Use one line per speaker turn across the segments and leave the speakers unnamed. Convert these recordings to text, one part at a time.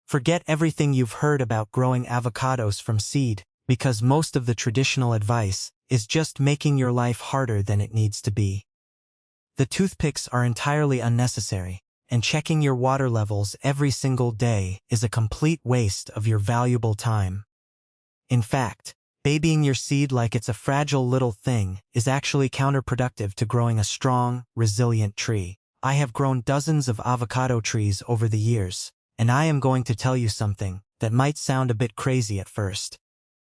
Forget everything you've heard about growing avocados from seed, because most of the traditional advice is just making your life harder than it needs to be. The toothpicks are entirely unnecessary, and checking your water levels every single day is a complete waste of your valuable time. In fact, babying your seed like it's a fragile little thing is actually counterproductive to growing a strong, resilient tree. I have grown dozens of avocado trees over the years, and I am going to tell you something that might sound a bit crazy at first.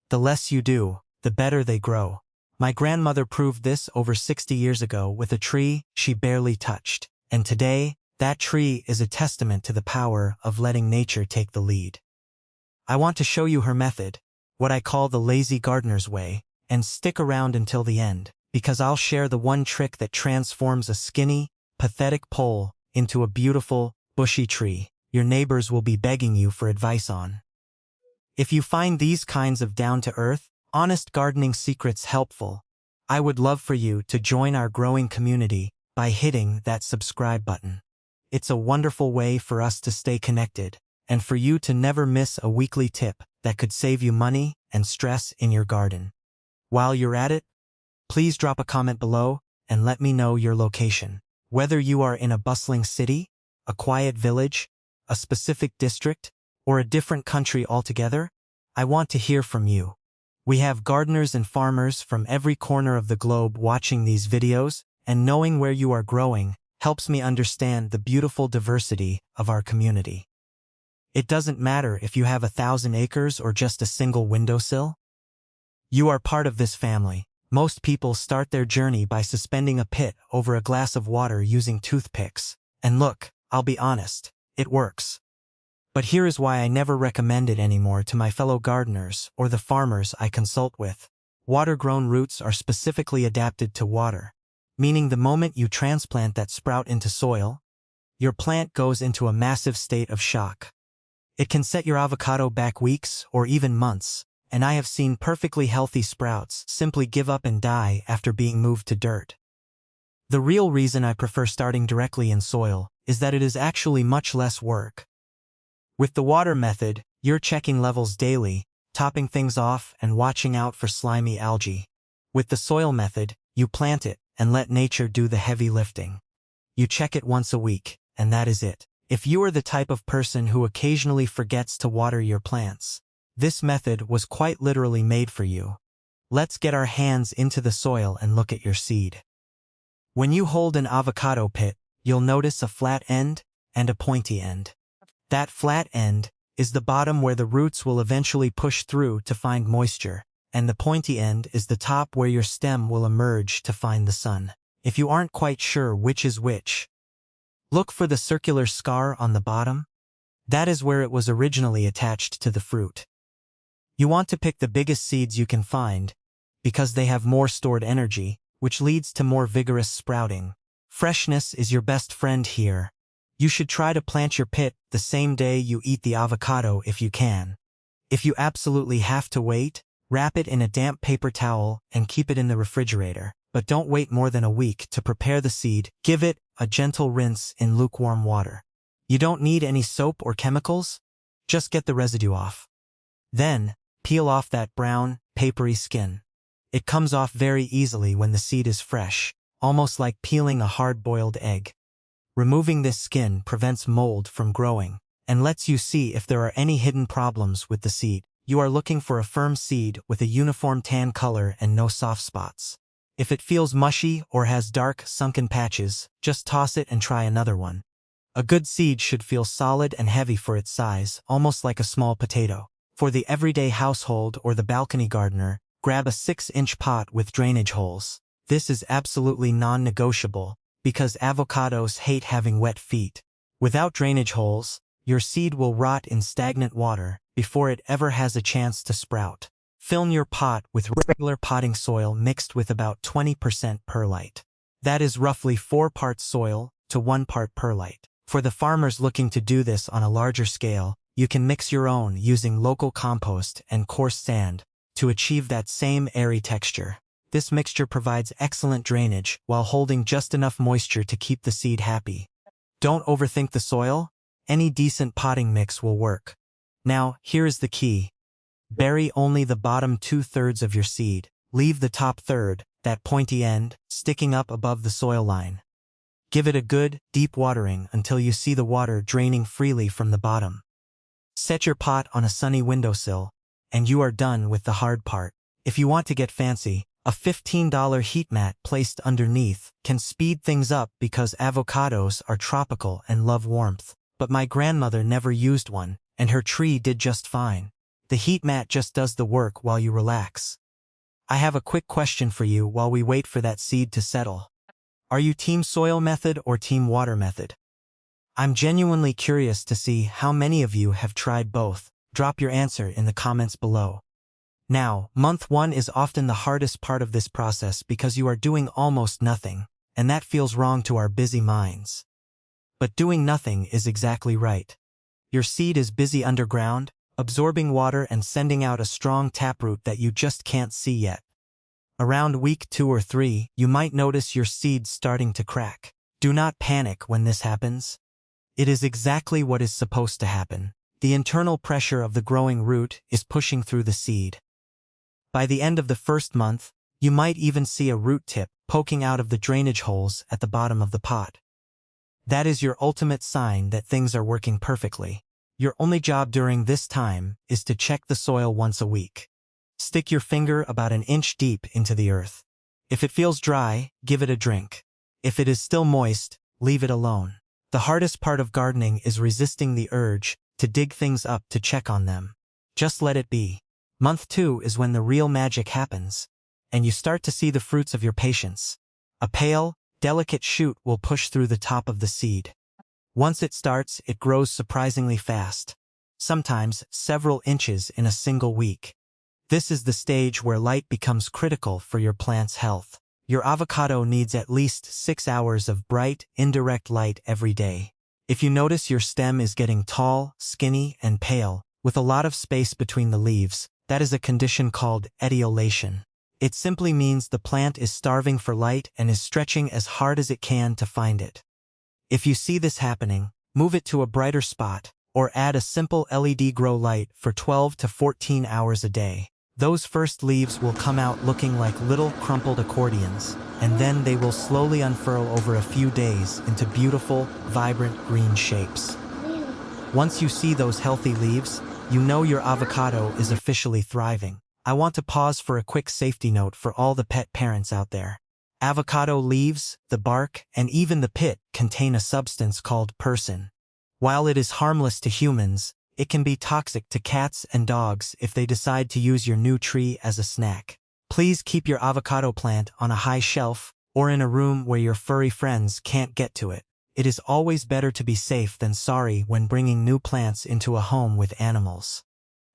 The less you do, the better they grow. My grandmother proved this over 60 years ago with a tree she barely touched, and today, that tree is a testament to the power of letting nature take the lead. I want to show you her method, what I call the lazy gardener's way, and stick around until the end, because I'll share the one trick that transforms a skinny, pathetic pole into a beautiful, bushy tree your neighbors will be begging you for advice on. If you find these kinds of down-to-earth, honest gardening secrets helpful, I would love for you to join our growing community by hitting that subscribe button. It's a wonderful way for us to stay connected, and for you to never miss a weekly tip that could save you money and stress in your garden. While you're at it, please drop a comment below and let me know your location. Whether you are in a bustling city, a quiet village, a specific district, or a different country altogether, I want to hear from you. We have gardeners and farmers from every corner of the globe watching these videos, and knowing where you are growing helps me understand the beautiful diversity of our community. It doesn't matter if you have 1,000 acres or just a single windowsill. You are part of this family. Most people start their journey by suspending a pit over a glass of water using toothpicks. And look, I'll be honest, it works. But here is why I never recommend it anymore to my fellow gardeners or the farmers I consult with. Water-grown roots are specifically adapted to water, meaning the moment you transplant that sprout into soil, your plant goes into a massive state of shock. It can set your avocado back weeks or even months, and I have seen perfectly healthy sprouts simply give up and die after being moved to dirt. The real reason I prefer starting directly in soil is that it is actually much less work. With the water method, you're checking levels daily, topping things off and watching out for slimy algae. With the soil method, you plant it and let nature do the heavy lifting. You check it once a week, and that is it. If you are the type of person who occasionally forgets to water your plants, this method was quite literally made for you. Let's get our hands into the soil and look at your seed. When you hold an avocado pit, you'll notice a flat end and a pointy end. That flat end is the bottom where the roots will eventually push through to find moisture, and the pointy end is the top where your stem will emerge to find the sun. If you aren't quite sure which is which, look for the circular scar on the bottom. That is where it was originally attached to the fruit. You want to pick the biggest seeds you can find, because they have more stored energy, which leads to more vigorous sprouting. Freshness is your best friend here. You should try to plant your pit the same day you eat the avocado if you can. If you absolutely have to wait, wrap it in a damp paper towel and keep it in the refrigerator. But don't wait more than a week to prepare the seed. Give it a gentle rinse in lukewarm water. You don't need any soap or chemicals. Just get the residue off. Then, peel off that brown, papery skin. It comes off very easily when the seed is fresh, almost like peeling a hard-boiled egg. Removing this skin prevents mold from growing, and lets you see if there are any hidden problems with the seed. You are looking for a firm seed with a uniform tan color and no soft spots. If it feels mushy or has dark, sunken patches, just toss it and try another one. A good seed should feel solid and heavy for its size, almost like a small potato. For the everyday household or the balcony gardener, grab a 6-inch pot with drainage holes. This is absolutely non-negotiable, because avocados hate having wet feet. Without drainage holes, your seed will rot in stagnant water before it ever has a chance to sprout. Fill your pot with regular potting soil mixed with about 20% perlite. That is roughly 4 parts soil to 1 part perlite. For the farmers looking to do this on a larger scale, you can mix your own using local compost and coarse sand to achieve that same airy texture. This mixture provides excellent drainage while holding just enough moisture to keep the seed happy. Don't overthink the soil. Any decent potting mix will work. Now, here is the key. Bury only the bottom 2/3 of your seed. Leave the top third, that pointy end, sticking up above the soil line. Give it a good, deep watering until you see the water draining freely from the bottom. Set your pot on a sunny windowsill, and you are done with the hard part. If you want to get fancy, a $15 heat mat placed underneath can speed things up because avocados are tropical and love warmth. But my grandmother never used one, and her tree did just fine. The heat mat just does the work while you relax. I have a quick question for you while we wait for that seed to settle. Are you team soil method or team water method? I'm genuinely curious to see how many of you have tried both. Drop your answer in the comments below. Now, month 1 is often the hardest part of this process because you are doing almost nothing, and that feels wrong to our busy minds. But doing nothing is exactly right. Your seed is busy underground, absorbing water and sending out a strong taproot that you just can't see yet. Around week 2 or 3, you might notice your seed starting to crack. Do not panic when this happens. It is exactly what is supposed to happen. The internal pressure of the growing root is pushing through the seed. By the end of the first month, you might even see a root tip poking out of the drainage holes at the bottom of the pot. That is your ultimate sign that things are working perfectly. Your only job during this time is to check the soil once a week. Stick your finger about an inch deep into the earth. If it feels dry, give it a drink. If it is still moist, leave it alone. The hardest part of gardening is resisting the urge to dig things up to check on them. Just let it be. Month 2 is when the real magic happens, and you start to see the fruits of your patience. A pale, delicate shoot will push through the top of the seed. Once it starts, it grows surprisingly fast, sometimes several inches in a single week. This is the stage where light becomes critical for your plant's health. Your avocado needs at least 6 hours of bright, indirect light every day. If you notice your stem is getting tall, skinny, and pale, with a lot of space between the leaves, that is a condition called etiolation. It simply means the plant is starving for light and is stretching as hard as it can to find it. If you see this happening, move it to a brighter spot, or add a simple LED grow light for 12 to 14 hours a day. Those first leaves will come out looking like little crumpled accordions, and then they will slowly unfurl over a few days into beautiful, vibrant green shapes. Once you see those healthy leaves, you know your avocado is officially thriving. I want to pause for a quick safety note for all the pet parents out there. Avocado leaves, the bark, and even the pit contain a substance called persin. While it is harmless to humans, it can be toxic to cats and dogs if they decide to use your new tree as a snack. Please keep your avocado plant on a high shelf or in a room where your furry friends can't get to it. It is always better to be safe than sorry when bringing new plants into a home with animals.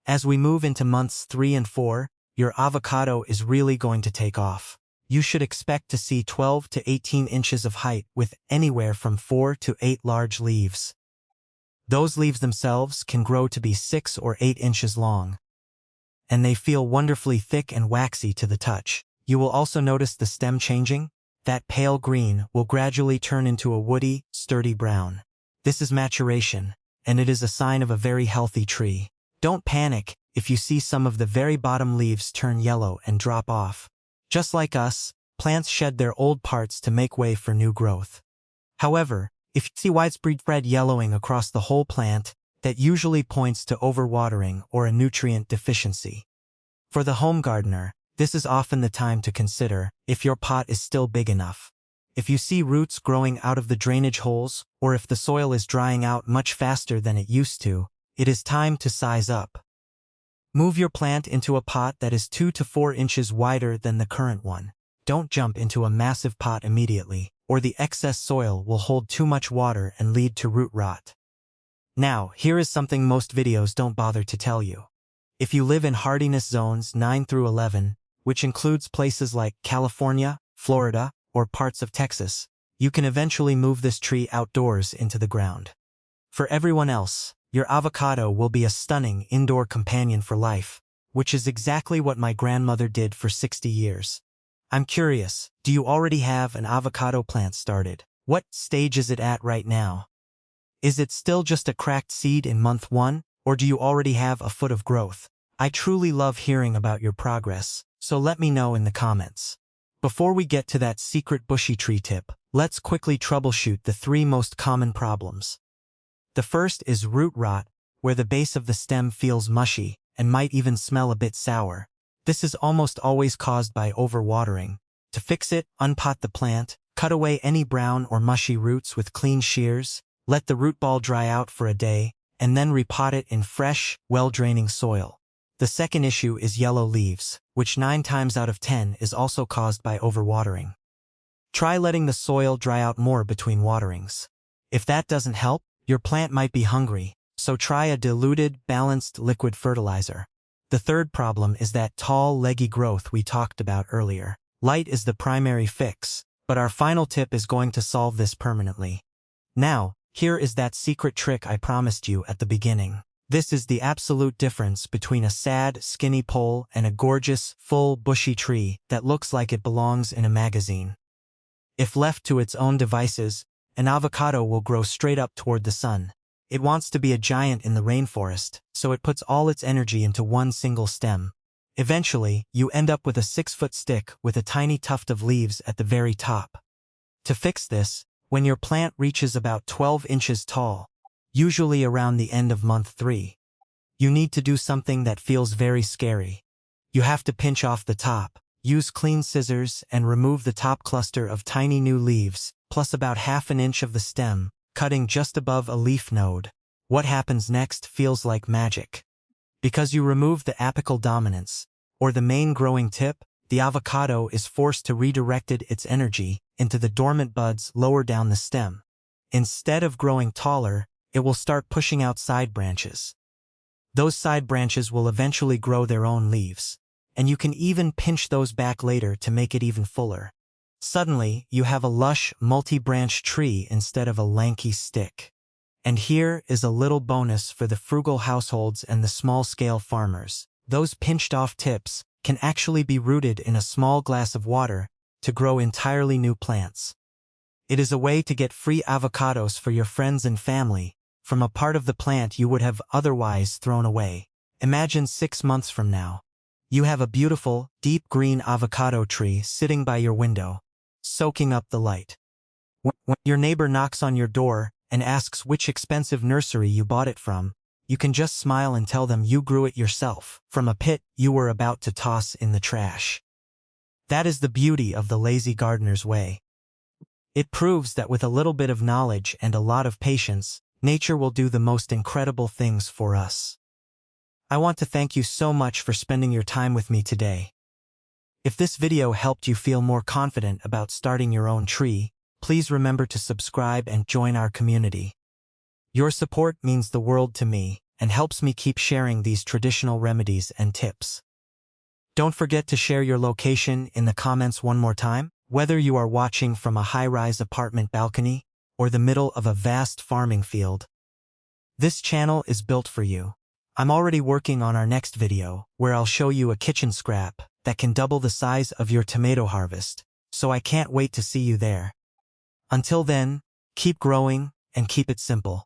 As we move into months 3 and 4, your avocado is really going to take off. You should expect to see 12 to 18 inches of height with anywhere from 4 to 8 large leaves. Those leaves themselves can grow to be 6 or 8 inches long, and they feel wonderfully thick and waxy to the touch. You will also notice the stem changing. That pale green will gradually turn into a woody, sturdy brown. This is maturation, and it is a sign of a very healthy tree. Don't panic if you see some of the very bottom leaves turn yellow and drop off. Just like us, plants shed their old parts to make way for new growth. However, if you see widespread yellowing across the whole plant, that usually points to overwatering or a nutrient deficiency. For the home gardener, this is often the time to consider if your pot is still big enough. If you see roots growing out of the drainage holes, or if the soil is drying out much faster than it used to, it is time to size up. Move your plant into a pot that is 2 to 4 inches wider than the current one. Don't jump into a massive pot immediately, or the excess soil will hold too much water and lead to root rot. Now, here is something most videos don't bother to tell you. If you live in hardiness zones 9 through 11, which includes places like California, Florida, or parts of Texas, you can eventually move this tree outdoors into the ground. For everyone else, your avocado will be a stunning indoor companion for life, which is exactly what my grandmother did for 60 years. I'm curious, do you already have an avocado plant started? What stage is it at right now? Is it still just a cracked seed in month 1, or do you already have a foot of growth? I truly love hearing about your progress, so let me know in the comments. Before we get to that secret bushy tree tip, let's quickly troubleshoot the 3 most common problems. The first is root rot, where the base of the stem feels mushy and might even smell a bit sour. This is almost always caused by overwatering. To fix it, unpot the plant, cut away any brown or mushy roots with clean shears, let the root ball dry out for a day, and then repot it in fresh, well-draining soil. The second issue is yellow leaves, which 9 times out of 10 is also caused by overwatering. Try letting the soil dry out more between waterings. If that doesn't help, your plant might be hungry, so try a diluted, balanced liquid fertilizer. The third problem is that tall, leggy growth we talked about earlier. Light is the primary fix, but our final tip is going to solve this permanently. Now, here is that secret trick I promised you at the beginning. This is the absolute difference between a sad, skinny pole and a gorgeous, full, bushy tree that looks like it belongs in a magazine. If left to its own devices, an avocado will grow straight up toward the sun. It wants to be a giant in the rainforest, so it puts all its energy into one single stem. Eventually, you end up with a 6-foot stick with a tiny tuft of leaves at the very top. To fix this, when your plant reaches about 12 inches tall, usually around the end of month 3, you need to do something that feels very scary. You have to pinch off the top, use clean scissors, and remove the top cluster of tiny new leaves, plus about ½ inch of the stem, cutting just above a leaf node. What happens next feels like magic. Because you remove the apical dominance, or the main growing tip, the avocado is forced to redirect its energy into the dormant buds lower down the stem. Instead of growing taller, it will start pushing out side branches. Those side branches will eventually grow their own leaves, and you can even pinch those back later to make it even fuller. Suddenly, you have a lush, multi-branch tree instead of a lanky stick. And here is a little bonus for the frugal households and the small-scale farmers. Those pinched-off tips can actually be rooted in a small glass of water to grow entirely new plants. It is a way to get free avocados for your friends and family from a part of the plant you would have otherwise thrown away. Imagine 6 months from now. You have a beautiful, deep green avocado tree sitting by your window, soaking up the light. When your neighbor knocks on your door and asks which expensive nursery you bought it from, you can just smile and tell them you grew it yourself from a pit you were about to toss in the trash. That is the beauty of the lazy gardener's way. It proves that with a little bit of knowledge and a lot of patience, nature will do the most incredible things for us. I want to thank you so much for spending your time with me today. If this video helped you feel more confident about starting your own tree, please remember to subscribe and join our community. Your support means the world to me and helps me keep sharing these traditional remedies and tips. Don't forget to share your location in the comments one more time, whether you are watching from a high-rise apartment balcony or the middle of a vast farming field. This channel is built for you. I'm already working on our next video, where I'll show you a kitchen scrap that can double the size of your tomato harvest, so I can't wait to see you there. Until then, keep growing and keep it simple.